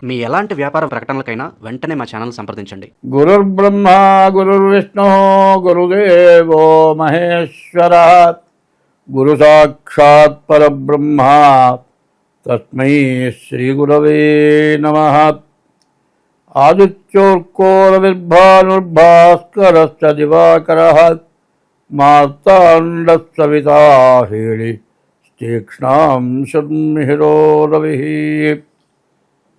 మీ ఎలాంటి వ్యాపార ప్రకటనలకైనా వెంటనే మా ఛానల్ సంప్రదించండి. గురుర్బ్రహ్మ గురుర్విష్ణు గురుదేవో మహేశ్వర గురు సాక్షాత్ పరబ్రహ్మ తస్మై శ్రీ గురవే నమః. ఆదిత్యోర్కోరవిర్భానుర్భాస్కరశ్చ దివాకరః మార్తాండః సవితా హేళి తీక్ష్ణాం శర్మిహిరో రవిః.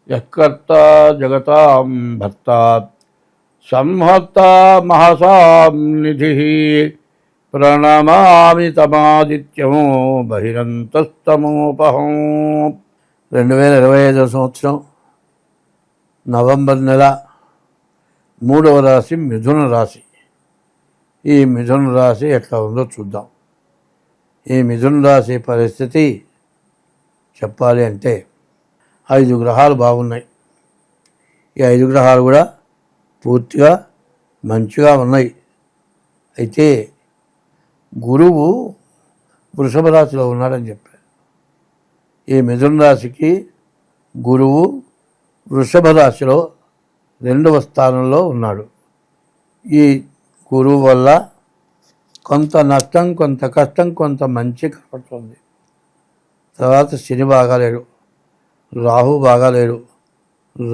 యఃకర్తా జగతాం భర్తా సంహర్తా మహసాం నిధిః ప్రణమామి తమాదిత్యం బహిరంతస్తమోపహం. 2025 సంవత్సరం నవంబర్ నెల 3వ రాశి మిథున రాశి. ఈ మిథున రాశి ఎట్లా ఉందో చూద్దాం. ఈ మిథున రాశి పరిస్థితి చెప్పాలి అంటే 5 గ్రహాలు బాగున్నాయి. ఈ 5 గ్రహాలు కూడా పూర్తిగా మంచిగా ఉన్నాయి. అయితే గురువు వృషభ రాశిలో ఉన్నాడని చెప్పారు. ఈ మిథున రాశికి గురువు వృషభ రాశిలో 2వ స్థానంలో ఉన్నాడు. ఈ గురువు వల్ల కొంత నష్టం, కొంత కష్టం, కొంత మంచి కనపడుతుంది. తర్వాత శని బాగాలేడు, రాహు బాగాలేడు,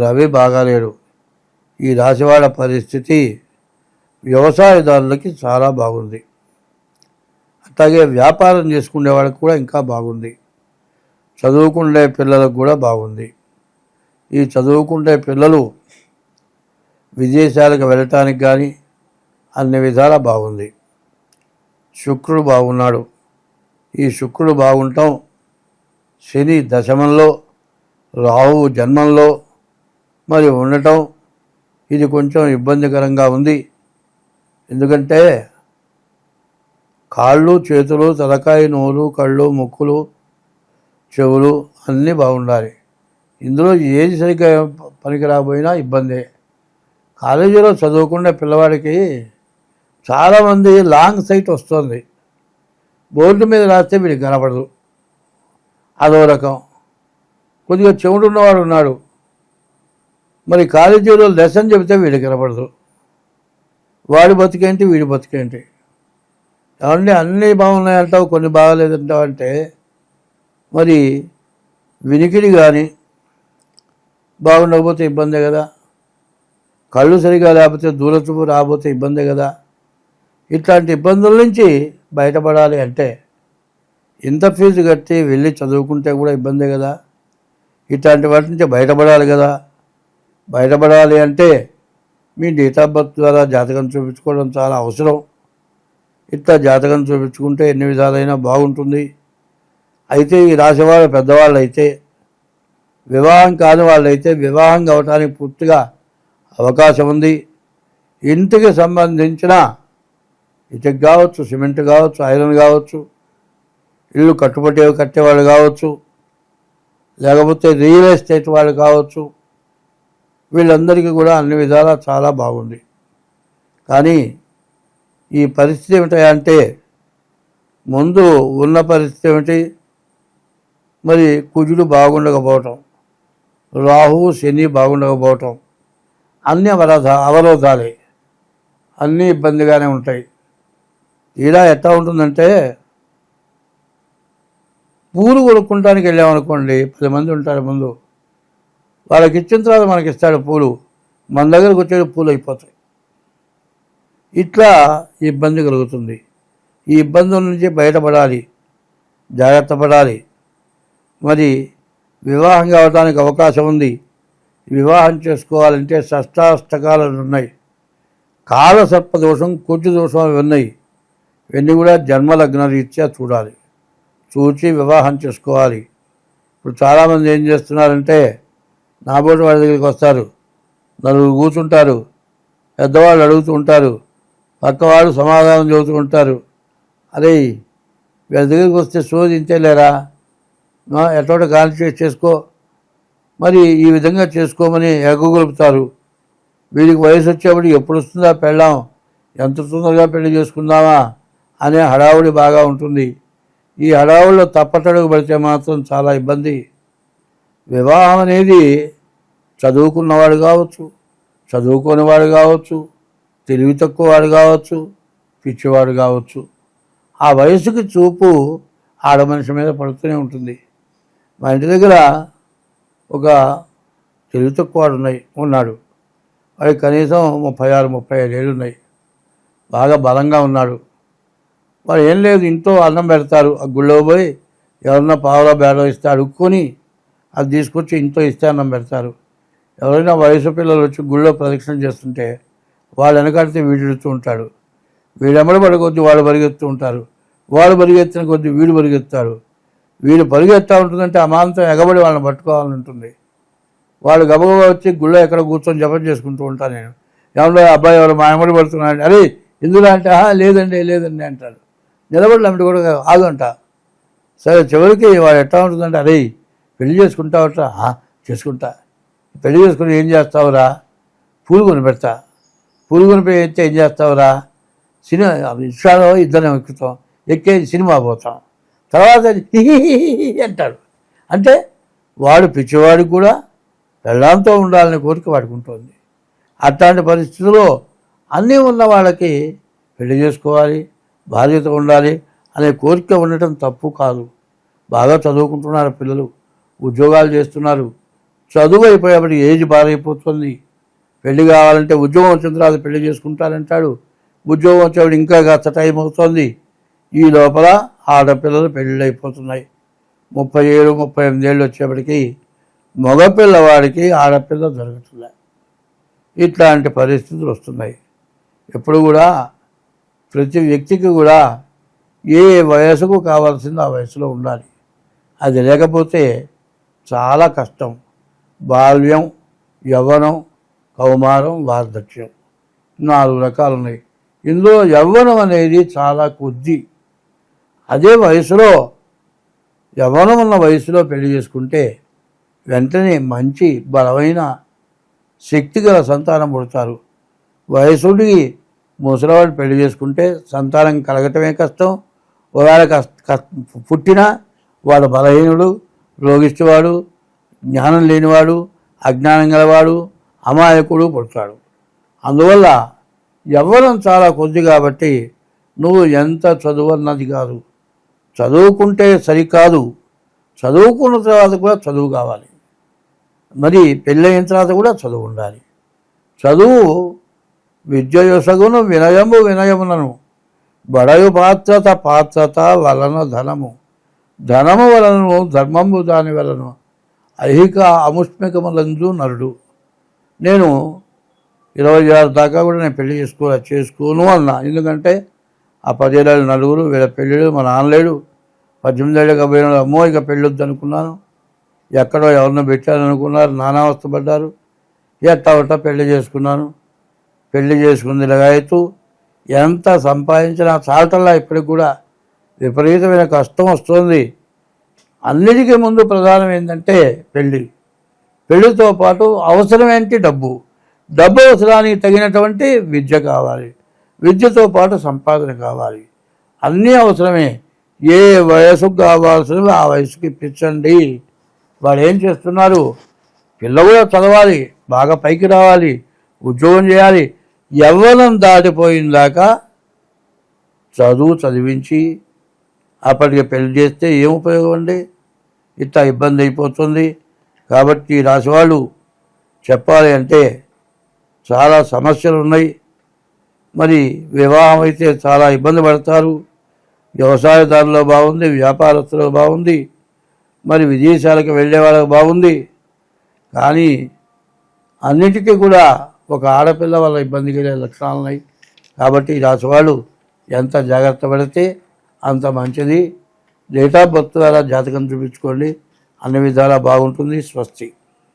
రవి బాగాలేడు. ఈ రాశివాళ్ళ పరిస్థితి వ్యవసాయదారులకి చాలా బాగుంది. అట్లాగే వ్యాపారం చేసుకునే వాళ్ళకి కూడా ఇంకా బాగుంది. చదువుకునే పిల్లలకు కూడా బాగుంది. ఈ చదువుకునే పిల్లలు విదేశాలకు వెళ్ళటానికి కానీ అన్ని విధాలా బాగుంది. శుక్రుడు బాగున్నాడు. ఈ శుక్రుడు బాగుంటాం శని దశమంలో, రాహు జన్మంలో మరి ఉండటం ఇది కొంచెం ఇబ్బందికరంగా ఉంది. ఎందుకంటే కాళ్ళు, చేతులు, తలకాయ, నోరు, కళ్ళు, ముక్కులు, చెవులు అన్నీ బాగుండాలి. ఇందులో ఏది సరిగ్గా పనికి రాకపోయినా ఇబ్బందే. కాలేజీలో చదువుకునే పిల్లవాడికి చాలామంది లాంగ్ సైట్ వస్తుంది. బోర్డు మీద రాస్తే వీడికి కనపడదు, అదో రకం. కొద్దిగా చెవుడు ఉన్నవాడు ఉన్నాడు, మరి కాలేజీలో లెసన్ చెబితే వీడికి కనపడదు. వాడి బతికేంటి, వీడి బతికేంటి? ఏమంటే అన్నీ బాగున్నాయంటావు, కొన్ని బాగాలేదంటావు అంటే మరి వినికిడి కానీ బాగుండకపోతే ఇబ్బందే కదా. కళ్ళు సరిగా లేకపోతే దూరచూపు రాకపోతే ఇబ్బందే కదా. ఇట్లాంటి ఇబ్బందుల నుంచి బయటపడాలి అంటే ఇంత ఫీజు కట్టి వెళ్ళి చదువుకుంటే కూడా ఇబ్బందే కదా. ఇట్లాంటి వాటి నుంచి బయటపడాలి కదా. బయటపడాలి అంటే మీ డేట్ ఆఫ్ బర్త్ ద్వారా జాతకం చూపించుకోవడం చాలా అవసరం. ఇట్లా జాతకం చూపించుకుంటే ఎన్ని విధాలైనా బాగుంటుంది. అయితే ఈ రాశివాళ్ళు పెద్దవాళ్ళు అయితే, వివాహం కాని వాళ్ళైతే వివాహం కావటానికి పూర్తిగా అవకాశం ఉంది. ఇంటికి సంబంధించిన ఇటుక కావచ్చు, సిమెంట్ కావచ్చు, ఐరన్ కావచ్చు, ఇల్లు కట్టేవాళ్ళు కావచ్చు, లేకపోతే రియల్ ఎస్టేట్ వాళ్ళు కావచ్చు, వీళ్ళందరికీ కూడా అన్ని విధాలా చాలా బాగుంది. కానీ ఈ పరిస్థితి ఏమిటంటే ముందు ఉన్న పరిస్థితి ఏమిటి, మరి కుజుడు బాగుండకపోవటం, రాహువు శని బాగుండకపోవటం అన్నీ అవరోధాలే, అన్నీ ఇబ్బందిగానే ఉంటాయి. ఇలా ఎట్లా ఉంటుందంటే పూలు కొనుక్కుంటానికి వెళ్ళామనుకోండి, 10 మంది ఉంటారు ముందు, వాళ్ళకి ఇచ్చిన తర్వాత మనకి ఇస్తాడు పూలు, మన దగ్గరకు వచ్చేది పూలు అయిపోతాయి. ఇట్లా ఇబ్బంది కలుగుతుంది. ఈ ఇబ్బందుల నుంచి బయటపడాలి, జాగ్రత్త పడాలి. మరి వివాహం కావడానికి అవకాశం ఉంది. వివాహం చేసుకోవాలంటే షష్టాష్టకాలు ఉన్నాయి. కాలసర్ప దోషం, కుజు దోషం అవి ఉన్నాయి. ఇవన్నీ కూడా జన్మలగ్న రీత్యా చూడాలి, చూచి వివాహం చేసుకోవాలి. ఇప్పుడు చాలామంది ఏం చేస్తున్నారంటే నాబోటి వాళ్ళ దగ్గరికి వస్తారు, నలుగురు కూర్చుంటారు, పెద్దవాళ్ళు అడుగుతూ ఉంటారు, పక్కవాళ్ళు సమాధానం చెబుతూ ఉంటారు. అరే వీళ్ళ దగ్గరికి వస్తే శోధించలేరా, ఎటువంటి కాన్సన్ట్రేట్ చేసుకో, మరి ఈ విధంగా చేసుకోమని ఎగగొలుపుతారు. వీడికి వయసు వచ్చేప్పుడు ఎప్పుడు వస్తుందా పెళ్ళాం, ఎంత తొందరగా పెళ్లి చేసుకుందామా అనే హడావుడి బాగా ఉంటుంది. ఈ హడావుడిలో తప్పటడుగు పడితే మాత్రం చాలా ఇబ్బంది. వివాహం అనేది చదువుకున్నవాడు కావచ్చు, చదువుకోనివాడు కావచ్చు, తెలివి తక్కువ వాడు కావచ్చు, పిచ్చివాడు కావచ్చు, ఆ వయసుకి చూపు ఆడ మనిషి మీద పడుతూనే ఉంటుంది. మా ఇంటి దగ్గర ఒక తెలివి తక్కువ వాడు ఉన్నాడు. వాడికి కనీసం 36-35 ఏళ్ళు ఉన్నాయి. బాగా బలంగా ఉన్నాడు. వాడు ఏం లేదు, ఇంట్లో అన్నం పెడతారు, ఆ గుళ్ళో పోయి ఎవరన్నా పావులో బేడో ఇస్తే అడుక్కొని అది తీసుకొచ్చి ఇంట్లో ఇస్తే అన్నం పెడతారు. ఎవరైనా వయసు పిల్లలు వచ్చి గుళ్ళో ప్రదక్షిణ చేస్తుంటే వాళ్ళు వెనకాడితే వీడెడుతూ ఉంటాడు. వీడెమ్మడి పడి కొద్దీ వాడు పరిగెత్తూ ఉంటారు. వాడు పరిగెత్తిన కొద్దీ వీడు పరిగెత్తాడు. వీడు పరిగెత్తా ఉంటుందంటే అమాంతం ఎగబడి వాళ్ళని పట్టుకోవాలని ఉంటుంది. వాళ్ళు గబగబా వచ్చి గుళ్ళో ఎక్కడ కూర్చొని జపం చేసుకుంటూ ఉంటాను నేను. ఏమన్నా అబ్బాయి ఎవరు మా ఎమ్మడి పడుతున్నాడు, అరే ఇందులో అంటే లేదండి లేదండి అంటాడు. నిలబడి అమ్మటి కూడా ఆగంట. సరే చివరికి వాడు ఎట్లా ఉంటుందంటే, అరే పెళ్లి చేసుకుంటావట, చేసుకుంటా. పెళ్లి చేసుకుని ఏం చేస్తావురా? పూలు కొనిపెడతా. పూలు కొనిపెడితే ఏం చేస్తావురా? సినిమా రిక్షాలో ఇద్దరం ఎక్కుతాం, ఎక్కే సినిమా పోతాం, తర్వాత అంటాడు. అంటే వాడు పిచ్చివాడికి కూడా పెళ్ళాంతో ఉండాలనే కోరిక వాడుకుంటుంది. అట్లాంటి పరిస్థితుల్లో అన్నీ ఉన్న వాళ్ళకి పెళ్లి చేసుకోవాలి, బాధ్యత ఉండాలి అనే కోరిక ఉండటం తప్పు కాదు. బాగా చదువుకుంటున్నారు పిల్లలు, ఉద్యోగాలు చేస్తున్నారు. చదువు అయిపోయేప్పటికి ఏజ్ బారైపోతుంది. పెళ్లి కావాలంటే ఉద్యోగం వచ్చిన తర్వాత పెళ్లి చేసుకుంటారంటాడు. ఉద్యోగం వచ్చేవాడు ఇంకా కాస్త టైం అవుతుంది. ఈ లోపల ఆడపిల్లలు పెళ్ళిళ్ళు అయిపోతున్నాయి. 37-38 ఏళ్ళు వచ్చేప్పటికి మగపిల్లవాడికి ఆడపిల్ల దొరుకుతున్నాయి. ఇట్లాంటి పరిస్థితులు వస్తున్నాయి. ఎప్పుడు కూడా ప్రతి వ్యక్తికి కూడా ఏ వయసుకు కావాల్సిందో ఆ వయసులో ఉండాలి. అది లేకపోతే చాలా కష్టం. బాల్యం, యవ్వనం, కౌమారం, వార్ధక్యం 4 రకాలు ఉన్నాయి. ఇందులో యవ్వనం అనేది చాలా కొద్ది. అదే వయసులో యవ్వనం ఉన్న వయసులో పెళ్లి చేసుకుంటే వెంటనే మంచి బలమైన శక్తిగల సంతానం పుడతారు. వయసుడికి ముసలివాడు పెళ్లి చేసుకుంటే సంతానం కలగటమే కష్టం. ఒకవేళ పుట్టినా వాడు బలహీనుడు, రోగిష్టివాడు, జ్ఞానం లేనివాడు, అజ్ఞానం గలవాడు, అమాయకుడు పుడతాడు. అందువల్ల యవ్వనం చాలా కొద్ది కాబట్టి నువ్వు ఎంత చదువు అన్నది కాదు, చదువుకుంటే సరికాదు, చదువుకున్న తర్వాత కూడా చదువు కావాలి. మరి పెళ్ళయిన తర్వాత కూడా చదువు ఉండాలి. చదువు విద్య యొసగును వినయము వినయమునను, బడయు పాత్రత పాత్రత వలన ధనము, ధనము వలనను ధర్మము దాని వలను, ఐహిక అముష్మికములందు నరుడు. నేను 26 దాకా కూడా నేను పెళ్లి చేసుకోను అన్నా. ఎందుకంటే ఆ 10 ఏళ్ళ నలుగురు వీళ్ళ పెళ్ళిళ్ళు, మా నాన్నలేడు. 18 ఏళ్ళకి పోయిన అమ్మో ఇక పెళ్ళొద్దు అనుకున్నాను. ఎక్కడో ఎవరినో పెట్టారనుకున్నారు, నానావస్థ పడ్డారు. ఎట్టా పెళ్లి చేసుకున్నాను. పెళ్లి చేసుకుంది లగాయతూ ఎంత సంపాదించినా చాలటల్లా ఇప్పటికి కూడా విపరీతమైన కష్టం వస్తుంది. అన్నిటికీ ముందు ప్రధానం ఏంటంటే పెళ్ళి. పెళ్లితో పాటు అవసరం ఏంటి? డబ్బు. డబ్బు అవసరానికి తగినటువంటి విద్య కావాలి. విద్యతో పాటు సంపాదన కావాలి. అన్నీ అవసరమే. ఏ వయసుకు కావాల్సినవి ఆ వయసుకి ఇప్పించండి. వాడు ఏం చేస్తున్నారు? పిల్ల కూడా చదవాలి, బాగా పైకి రావాలి, ఉద్యోగం చేయాలి. యవ్వనం దాటిపోయిందాకా చదివించి అప్పటికి పెళ్లి చేస్తే ఏం ఉపయోగం అండి? ఇట్లా ఇబ్బంది అయిపోతుంది. కాబట్టి రాశివాళ్ళు చెప్పాలి అంటే చాలా సమస్యలు ఉన్నాయి. మరి వివాహం అయితే చాలా ఇబ్బంది పడతారు. వ్యవసాయదారులో బాగుంది, వ్యాపారస్తులకు బాగుంది, మరి విదేశాలకు వెళ్ళే వాళ్ళకి బాగుంది. కానీ అన్నిటికీ కూడా ఒక ఆడపిల్ల వల్ల ఇబ్బంది కలిగే లక్షణాలు ఉన్నాయి. కాబట్టి ఈ రాశివాళ్ళు ఎంత జాగ్రత్త పడితే అంత మంచిది. డేట్ ఆఫ్ బర్త్ ద్వారా జాతకం చూపించుకోండి, అన్ని విధాలా బాగుంటుంది. స్వస్తి.